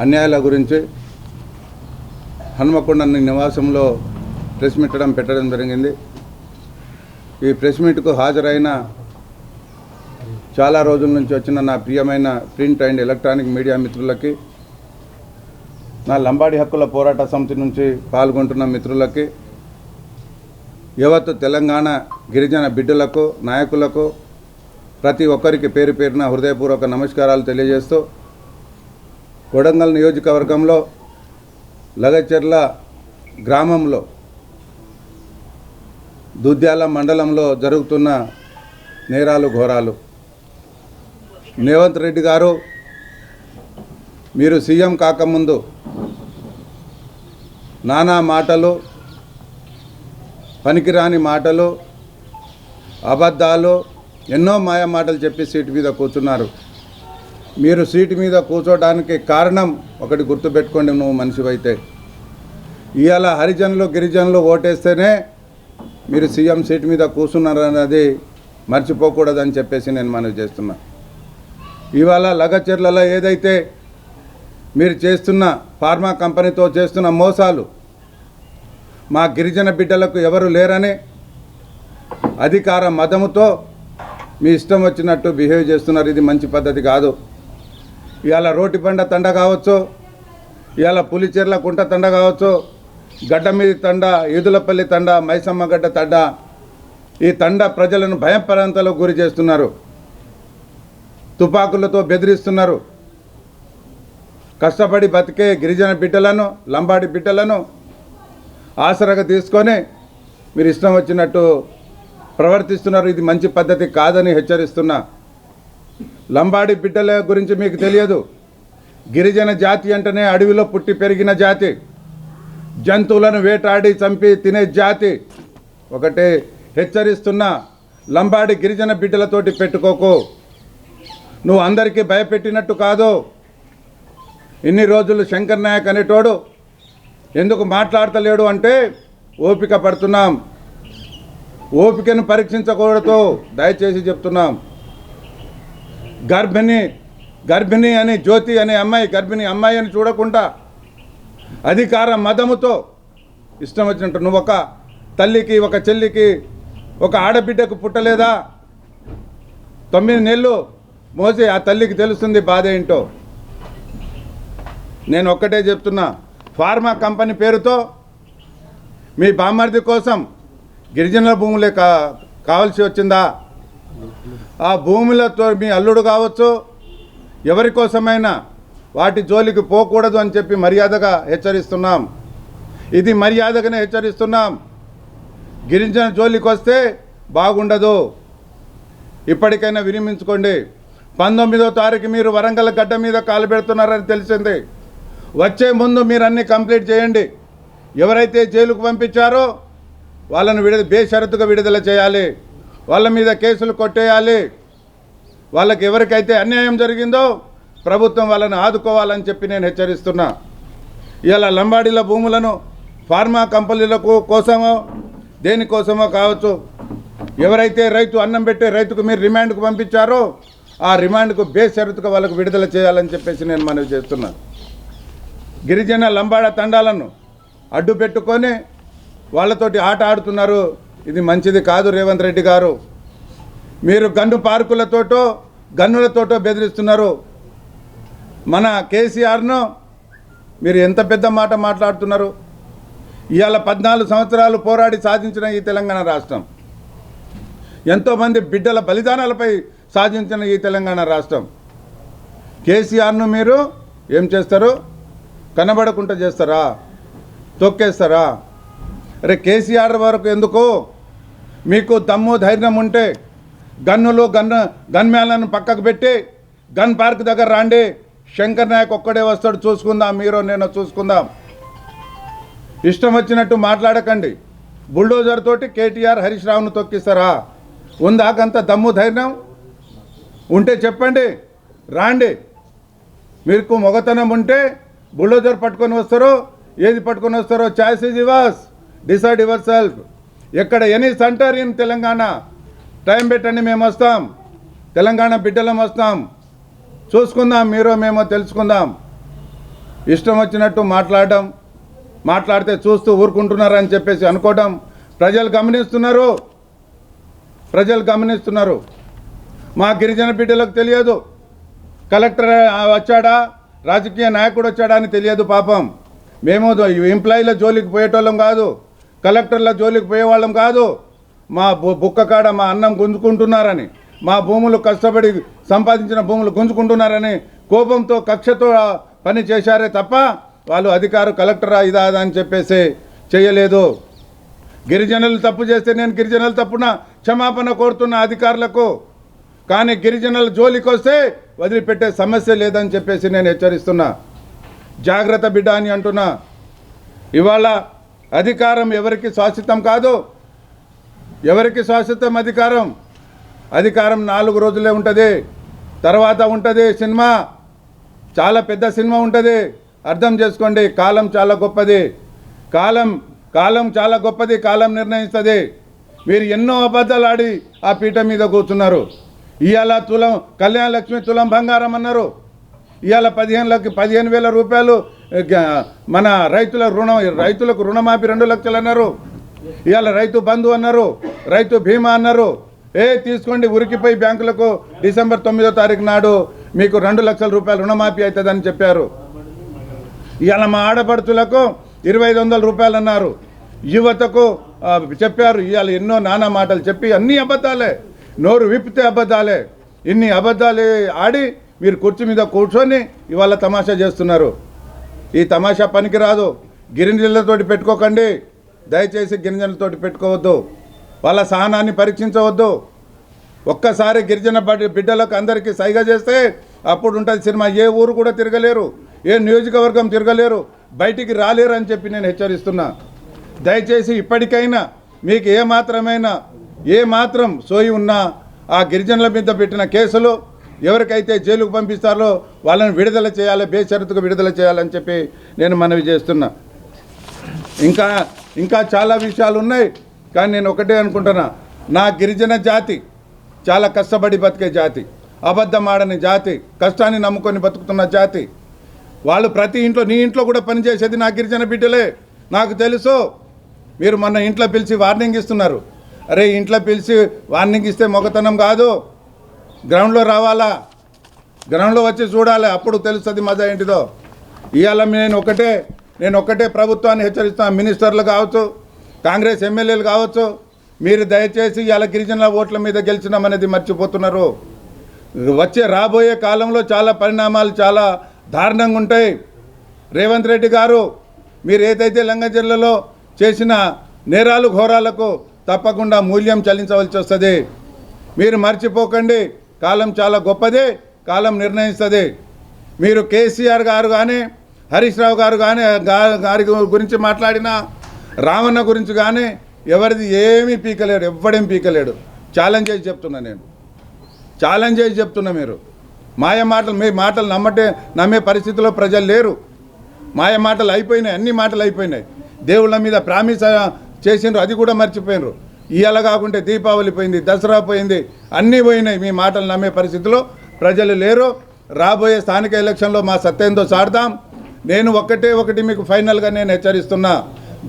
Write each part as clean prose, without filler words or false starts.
అన్యాయాల గురించి హన్మకొండ నివాసంలో press meet పెట్టడం జరిగింది. ఈ ప్రెస్ మీట్కు హాజరైన చాలా రోజుల నుంచి వచ్చిన నా ప్రియమైన ప్రింట్ అండ్ ఎలక్ట్రానిక్ మీడియా మిత్రులకి, నా లంబాడి హక్కుల పోరాట సమితి నుంచి పాల్గొంటున్న మిత్రులకి, యావత్తు తెలంగాణ గిరిజన బిడ్డలకు, నాయకులకు ప్రతి ఒక్కరికి పేరు పేరున హృదయపూర్వక నమస్కారాలు తెలియజేస్తూ, కొడంగల్ నియోజకవర్గంలో లగచెర్ల గ్రామంలో దుద్యాల మండలంలో జరుగుతున్న నేరాలు ఘోరాలు. రేవంత్ రెడ్డి గారు మీరు సీఎం కాకముందు నానా మాటలు, పనికిరాని మాటలు, అబద్ధాలు, ఎన్నో మాయ మాటలు చెప్పి సీటు మీద కూర్చున్నారు. మీరు సీటు మీద కూర్చోడానికి కారణం ఒకటి గుర్తుపెట్టుకోండి, నువ్వు మనిషివైతే ఇవాళ హరిజనులు గిరిజనులు ఓటేస్తేనే మీరు సీఎం సీటు మీద కూర్చున్నారు అన్నది మర్చిపోకూడదని చెప్పేసి నేను మనవి చేస్తున్నా. ఇవాళ లగచెర్లలో ఏదైతే మీరు చేస్తున్న ఫార్మా కంపెనీతో చేస్తున్న మోసాలు, మా గిరిజన బిడ్డలకు ఎవరు లేరని అధికార మదముతో మీ ఇష్టం వచ్చినట్టు బిహేవ్ చేస్తున్నారు. ఇది మంచి పద్ధతి కాదు. ఇవాళ రోటిబండ తండ కావచ్చు, ఇవాళ పులిచెర్ల కుంట తండ కావచ్చు, గడ్డమీది తండ, ఈదులపల్లి తండ, మైసమ్మగడ్డ తండ, ఈ తండ ప్రజలను భయపరాంతాలకు గురి చేస్తున్నారు. తుపాకులతో బెదిరిస్తున్నారు. కష్టపడి బతికే గిరిజన బిడ్డలను, లంబాడి బిడ్డలను ఆసరాగా తీసుకొని మీరు ఇష్టం వచ్చినట్టు ప్రవర్తిస్తున్నారు. ఇది మంచి పద్ధతి కాదని హెచ్చరిస్తున్నా. లంబాడి బిడ్డల గురించి మీకు తెలియదు. గిరిజన జాతి అంటేనే అడవిలో పుట్టి పెరిగిన జాతి, జంతువులను వేటాడి చంపి తినే జాతి. ఒకటే హెచ్చరిస్తున్నా, లంబాడి గిరిజన బిడ్డలతోటి పెట్టుకోకు. నువ్వు అందరికీ భయపెట్టినట్టు కాదు. ఇన్ని రోజులు శంకర్ నాయక్ అనేటోడు ఎందుకు మాట్లాడతలేడు అంటే ఓపిక పడుతున్నాం. ఓపికను పరీక్షించకూడదు, దయచేసి చెప్తున్నాం. గర్భిణి అని జ్యోతి అనే అమ్మాయి, గర్భిణి అమ్మాయి అని చూడకుండా అధికార మదముతో ఇష్టం వచ్చినట్టు నువ్వు ఒక తల్లికి, ఒక చెల్లికి, ఒక ఆడబిడ్డకు పుట్టలేదా? 9 నెలలు మోసి ఆ తల్లికి తెలుస్తుంది బాధ ఏంటో. నేను ఒక్కటే చెప్తున్నా, ఫార్మా కంపెనీ పేరుతో మీ బామ్మర్ది కోసం గిరిజనుల భూములే కావాల్సి వచ్చిందా? ఆ భూములతో మీ అల్లుడు కావచ్చు, ఎవరి కోసమైనా వాటి జోలికి పోకూడదు అని చెప్పి మర్యాదగా హెచ్చరిస్తున్నాం. ఇది మర్యాదగానే హెచ్చరిస్తున్నాం. గిరిజన జోలికి వస్తే బాగుండదు. ఇప్పటికైనా విరమించుకోండి. 19వ తారీఖు మీరు వరంగల్ గడ్డ మీద కాలు పెడుతున్నారని తెలిసింది. వచ్చే ముందు మీరు అన్నీ కంప్లీట్ చేయండి. ఎవరైతే జైలుకు పంపించారో వాళ్ళను బేషరతుగా విడుదల చేయాలి. వాళ్ళ మీద కేసులు కొట్టేయాలి. వాళ్ళకి ఎవరికైతే అన్యాయం జరిగిందో ప్రభుత్వం వాళ్ళని ఆదుకోవాలని చెప్పి నేను హెచ్చరిస్తున్నా. ఇలా లంబాడీల భూములను ఫార్మా కంపెనీలకు కోసమో దేనికోసమో కావచ్చు, ఎవరైతే రైతు అన్నం పెట్టే రైతుకు మీరు రిమాండ్కు పంపించారో ఆ రిమాండ్కు బేషరతుగా వాళ్ళకు విడుదల చేయాలని చెప్పేసి నేను మనవి చేస్తున్నా. గిరిజన లంబాడ తండాలను అడ్డు పెట్టుకొని వాళ్ళతోటి ఆట ఆడుతున్నారు. ఇది మంచిది కాదు. రేవంత్ రెడ్డి గారు, మీరు గన్ను పార్కులతోటో గన్నులతోటో బెదిరిస్తున్నారు. మన కేసీఆర్ను మీరు ఎంత పెద్ద మాట మాట్లాడుతున్నారు. ఇవాళ 14 సంవత్సరాలు పోరాడి సాధించిన ఈ తెలంగాణ రాష్ట్రం, ఎంతోమంది బిడ్డల బలిదానాలపై సాధించిన ఈ తెలంగాణ రాష్ట్రం, కేసీఆర్ను మీరు ఏం చేస్తారు? కనబడకుండా చేస్తారా? తొక్కేస్తారా? అరే కేసీఆర్ వరకు ఎందుకు? మీకు దమ్ము ధైర్యం ఉంటే గన్మ్యాన్లను పక్కకు పెట్టి గన్ పార్క్ దగ్గర రాండి. శంకర్ నాయక్ ఒక్కడే వస్తాడు, చూసుకుందాం. మీరో నేనో చూసుకుందాం. ఇష్టం వచ్చినట్టు మాట్లాడకండి. బుల్డోజర్ తోటి కేటీఆర్ హరీష్ రావును తొక్కిస్తారా? ఉందాకంత దమ్ము ధైర్యం ఉంటే చెప్పండి, రాండి. మీకు మొగతనం ఉంటే బుల్డోజర్ పట్టుకొని వస్తారో ఏది పట్టుకొని వస్తారో choice is yours, decide yourself. ఎక్కడ any center in Telangana time పెట్టండి, మేము వస్తాం. తెలంగాణ బిడ్డలం వస్తాం. చూసుకుందాం, మీరో మేమో తెలుసుకుందాం. ఇష్టం వచ్చినట్టు మాట్లాడితే చూస్తూ ఊరుకుంటున్నారని చెప్పేసి అనుకోవడం ప్రజలు గమనిస్తున్నారు. మా గిరిజన బిడ్డలకు తెలియదు కలెక్టర్ వచ్చాడా, రాజకీయ నాయకుడు వచ్చాడా అని తెలియదు. పాపం మేము ఎంప్లాయీల జోలికి పోయేటోళ్ళం కాదు, కలెక్టర్ల జోలికి పోయేవాళ్ళం కాదు. మా బుక్క కాడ మా అన్నం గుంజుకుంటున్నారని, మా భూములు కష్టపడి సంపాదించిన భూములు గుంజుకుంటున్నారని కోపంతో కక్షతో పని చేశారే తప్ప వాళ్ళు అధికారు కలెక్టరా ఇదా అని చెప్పేసి చేయలేదు. గిరిజనులు తప్పు చేస్తే నేను గిరిజనుల తప్పున క్షమాపణ కోరుతున్న అధికారులకు, కానీ గిరిజనుల జోలికి వస్తే వదిలిపెట్టే సమస్య లేదని చెప్పేసి నేను హెచ్చరిస్తున్నా. జాగ్రత్త బిడ్డ అని అంటున్నా. ఇవాళ అధికారం ఎవరికి శాశ్వతం కాదు, ఎవరికి శాశ్వతం అధికారం 4 రోజులే ఉంటుంది, తర్వాత ఉంటుంది సినిమా, చాలా పెద్ద సినిమా ఉంటుంది. అర్థం చేసుకోండి. కాలం చాలా గొప్పది, కాలం చాలా గొప్పది, కాలం నిర్ణయిస్తుంది. మీరు ఎన్నో అబద్ధాలు ఆడి ఆ పీఠ మీద కూర్చున్నారు. ఇవాళ కళ్యాణ లక్ష్మి తులం బంగారం అన్నారు, ఇవాళ 15,000 రూపాయలు మన రైతులకు రుణమాఫీ 2 లక్షలు అన్నారు. ఇవాళ రైతు బంధు అన్నారు, రైతు బీమా అన్నారు. తీసుకోండి, ఉరికిపోయి బ్యాంకులకు డిసెంబర్ 9వ తారీఖు నాడు మీకు 2 లక్షల రూపాయలు రుణమాఫీ అవుతుందని చెప్పారు. ఇవాళ మా ఆడపడుచులకు 2,500 రూపాయలు అన్నారు. యువతకు చెప్పారు. ఇవాళ ఎన్నో నానా మాటలు చెప్పి అన్ని అబద్ధాలే, నోరు విప్పితే అబద్ధాలే. ఇన్ని అబద్ధాలు ఆడి మీరు కుర్చీ మీద కూర్చొని ఇవాళ తమాషా చేస్తున్నారు. ఈ తమాషా పనికిరాదు. గిరిజనులతోటి పెట్టుకోకండి, దయచేసి గిరిజనులతోటి పెట్టుకోవద్దు, వాళ్ళ సహనాన్ని పరీక్షించవద్దు. ఒక్కసారి గిరిజన బిడ్డలకు అందరికీ సైగ చేస్తే అప్పుడు ఉంటుంది సినిమా. ఏ ఊరు కూడా తిరగలేరు, ఏ నియోజకవర్గం తిరగలేరు, బయటికి రాలేరు అని చెప్పి నేను హెచ్చరిస్తున్నా. దయచేసి ఇప్పటికైనా మీకు ఏ మాత్రం సోయి ఉన్నా ఆ గిరిజనుల మీద పెట్టిన కేసులు ఎవరికైతే జైలుకు పంపిస్తారో వాళ్ళని విడుదల చేయాలి, బేషరతుగా విడుదల చేయాలని చెప్పి నేను మనవి చేస్తున్నా. ఇంకా చాలా విషయాలు ఉన్నాయి, కానీ నేను ఒకటే అనుకుంటున్నా. నా గిరిజన జాతి చాలా కష్టపడి బతికే జాతి, అబద్ధం ఆడని జాతి, కష్టాన్ని నమ్ముకొని బతుకుతున్న జాతి. వాళ్ళు ప్రతి ఇంట్లో, నీ ఇంట్లో కూడా పనిచేసేది నా గిరిజన బిడ్డలే. నాకు తెలుసు. మీరు మొన్న ఇంట్లో పిలిచి వార్నింగ్ ఇస్తున్నారు. అరే, ఇంట్లో పిలిచి వార్నింగ్ ఇస్తే మొగతనం కాదు, గ్రౌండ్లో రావాలా, గ్రౌండ్లో వచ్చి చూడాలి, అప్పుడు తెలుస్తుంది మజా ఏంటిదో. ఇవాళ నేను ఒకటే ప్రభుత్వాన్ని హెచ్చరిస్తాను. మినిస్టర్లు కావచ్చు, కాంగ్రెస్ ఎమ్మెల్యేలు కావచ్చు, మీరు దయచేసి ఇవాళ గిరిజనుల ఓట్ల మీద గెలిచినామనేది మర్చిపోతున్నారు. రాబోయే కాలంలో చాలా పరిణామాలు చాలా దారుణంగా ఉంటాయి. రేవంత్ రెడ్డి గారు, మీరు ఏదైతే లంగజర్లలో చేసిన నేరాలు ఘోరాలకు తప్పకుండా మూల్యం చెల్లించవలసి వస్తుంది. మీరు మర్చిపోకండి. కాలం చాలా గొప్పది, కాలం నిర్ణయిస్తుంది. మీరు కేసీఆర్ గారు కానీ, హరీష్ రావు గారు కానీ గారి గురించి మాట్లాడినా, రామన్న గురించి కానీ ఎవరిది ఏమీ పీకలేడు, ఎవ్వడేం పీకలేడు. ఛాలెంజ్ చేసి చెప్తున్నా. మీరు మీ మాటలు నమ్మే పరిస్థితిలో ప్రజలు లేరు. మాటలు అయిపోయినాయి, అన్ని మాటలు అయిపోయినాయి. దేవుళ్ళ మీద ప్రామిస్ చేసిండ్రు, అది కూడా మర్చిపోయినరు. ఇవాళ కాకుంటే దీపావళి పోయింది, దసరా పోయింది, అన్నీ పోయినాయి. మీ మాటలు నమ్మే పరిస్థితిలో ప్రజలు లేరు. రాబోయే స్థానిక ఎలక్షన్లో మా సత్తేందో సాడదాం. నేను ఒకటి మీకు ఫైనల్గా నేను హెచ్చరిస్తున్నా.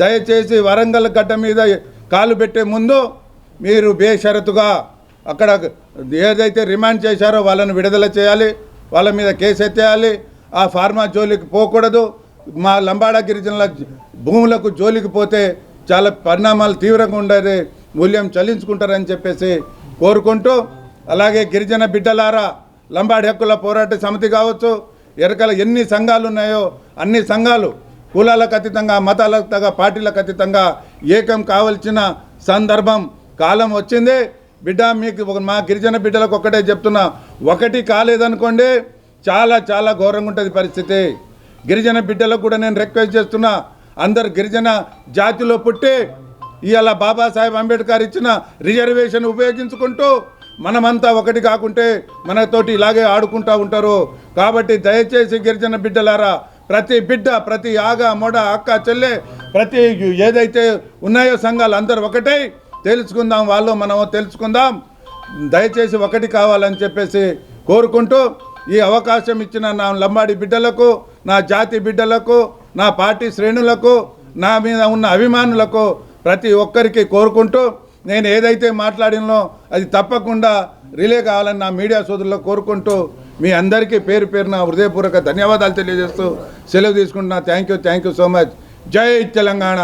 దయచేసి వరంగల్ గడ్డ మీద కాలు పెట్టే ముందు మీరు బేషరతుగా అక్కడ ఏదైతే రిమాండ్ చేశారో వాళ్ళని విడుదల చేయాలి, వాళ్ళ మీద కేసు ఎత్తేయాలి. ఆ ఫార్మా జోలికి పోకూడదు. మా లంబాడా గిరిజనుల భూములకు జోలికి పోతే చాలా పరిణామాలు తీవ్రంగా ఉండేది, మూల్యం చెల్లించుకుంటారని చెప్పేసి కోరుకుంటూ, అలాగే గిరిజన బిడ్డలారా, లంబాడి హక్కుల పోరాట సమితి కావచ్చు, ఎరకల ఎన్ని సంఘాలు ఉన్నాయో అన్ని సంఘాలు కులాలకు అతీతంగా, మతాలకు అతీతంగా, పార్టీలకు అతీతంగా ఏకం కావాల్సిన సందర్భం, కాలం వచ్చింది. బిడ్డ, మీకు మా గిరిజన బిడ్డలకు ఒక్కటే చెప్తున్నా, ఒకటి కాలేదనుకోండి చాలా చాలా ఘోరంగా ఉంటుంది పరిస్థితి. గిరిజన బిడ్డలకు కూడా నేను రిక్వెస్ట్ చేస్తున్నా, అందరు గిరిజన జాతిలో పుట్టి ఇవాళ బాబాసాహెబ్ అంబేద్కర్ ఇచ్చిన రిజర్వేషన్ ఉపయోగించుకుంటూ మనమంతా ఒకటి కాకుంటే మనతోటి ఇలాగే ఆడుకుంటూ ఉంటారు. కాబట్టి దయచేసి గిరిజన బిడ్డలారా, ప్రతి బిడ్డ, ప్రతి ఆగ మొడ, అక్క చెల్లె, ప్రతి ఏదైతే ఉన్నాయో సంఘాలు అందరూ ఒకటై తెలుసుకుందాం, వాళ్ళు మనము తెలుసుకుందాం. దయచేసి ఒకటి కావాలని చెప్పేసి కోరుకుంటూ, ఈ అవకాశం ఇచ్చిన నా లంబాడి బిడ్డలకు, నా జాతి బిడ్డలకు, నా పార్టీ శ్రేణులకు, నా మీద ఉన్న అభిమానులకు ప్రతి ఒక్కరికి కోరుకుంటూ నేను ఏదైతే మాట్లాడినో అది తప్పకుండా రిలే కావాలని నా మీడియా సోదరులకు కోరుకుంటూ మీ అందరికీ పేరు పేరున హృదయపూర్వక ధన్యవాదాలు తెలియజేస్తూ సెలవు తీసుకుంటున్నా. Thank you so much. జై తెలంగాణ.